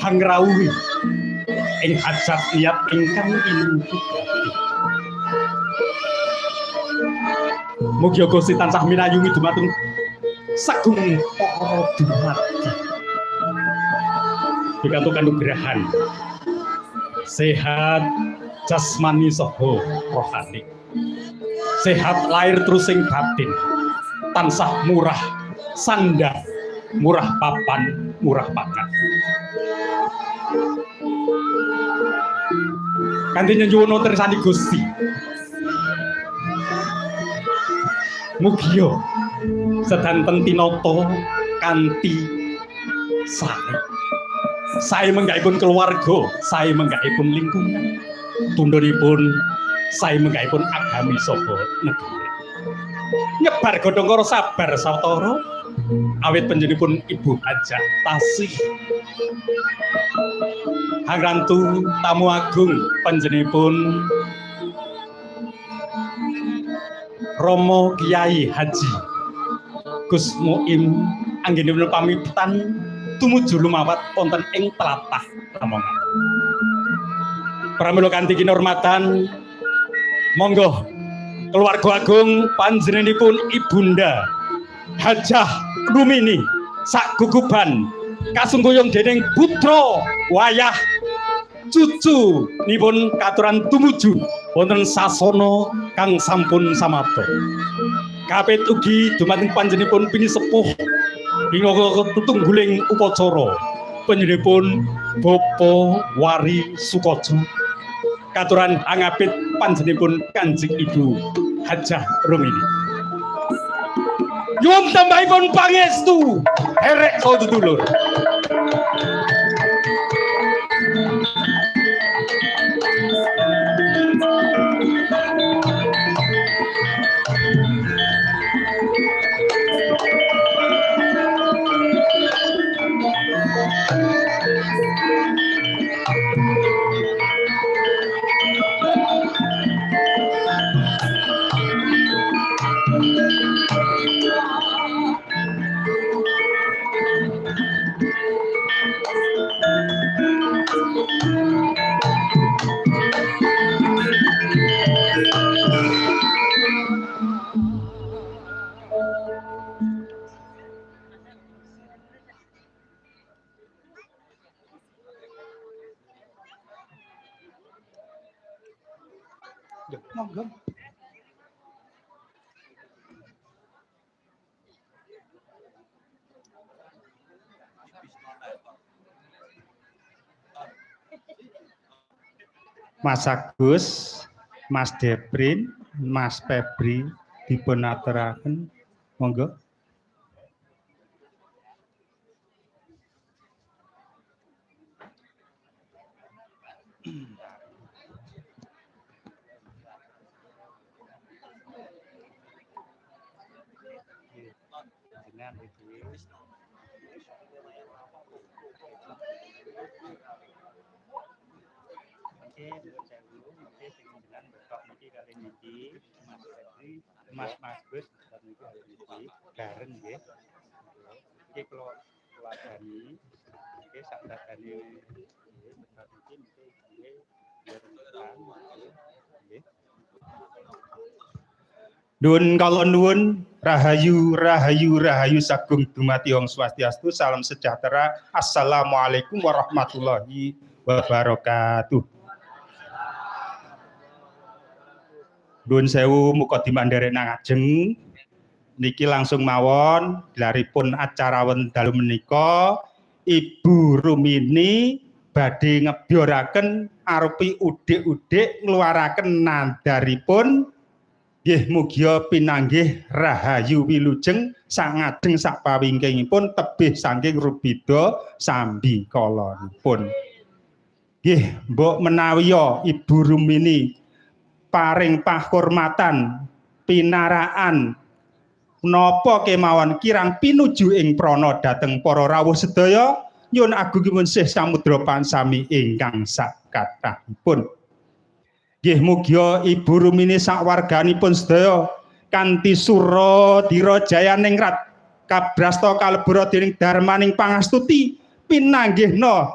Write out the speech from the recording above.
hangrawuhi ing hajat niat ingkang inutup. Mugi Gusti tansah minayungi dumateng sagung para dumadi. Pikantuk kanugrahan sehat jasmani saha rohani, sehat lahir terus ing batin, tansah murah sandang, murah papan, murah pakan. Kanthi nyuwun tresani Gusti, mugia sedanten tinata kanthi sae menggaipun keluarga, sae menggaipun lingkungan, tundhonipun sae menggaipun agami saha negeri. Nyebar godhong sabar sawetara awit panjenenganipun Ibu Hajah Tasih Hangrantu tamu agung panjenenganipun Romo Kiai Haji Gus Muim anggenipun pamitan tumuju lumawat wonten ing tlatah Lamongan. Pramila kanthi kinurmatan monggo keluarga agung panjenenganipun Ibunda Hajah Rumini sak guguban kasungkuyung dening putra wayah cucu nipun katuran tumuju wonten sasana kang sampun samapta. Kapit ugi dumateng panjenenganipun pinisepuh ingkang tutungguling upacara panjenenganipun Bapak Wari Sukojo katuran angapit panjenenganipun Kanjeng Ibu Hajah Rumini. Nyuwun tambahipun pangestu herek sedulur. Monggo. Mas Agus, Mas Deprin, Mas Febri dipun aturaken monggo. Mas Gus niku niki garen nggih. Iki kula ladani nggih sak dadane nggih bener iki nggih nggih. Nuwun kala nuwun rahayu rahayu rahayu sagung dumati Om Swastiastu, salam sejahtera. Assalamualaikum warahmatullahi wabarakatuh. Nuwun sewu mukadimah nderek ngajeng niki langsung mawon gelaripun acara wekdal menika Ibu Rumini badhe ngebyoraken arupi udik-udik ngluaraken nandaripun nggih mugia pinanggih rahayu wilujeng sangajeng sapawingkingipun tebih saking rubida sambi kalanipun. Nggih mbok menawi Ibu Rumini paring pahormatan pinaraan napa kemawon kirang pinuju ing prana dhateng para rawuh sedaya nyuwun agungipun Syekh Samudra Pansami ingkang sakathahipun. Nggih mugia Ibu Rumini sawarganipun sedaya kanthi sura dira jayaningrat kabrasta kalebura dening darmaning pangastuti pinanggihna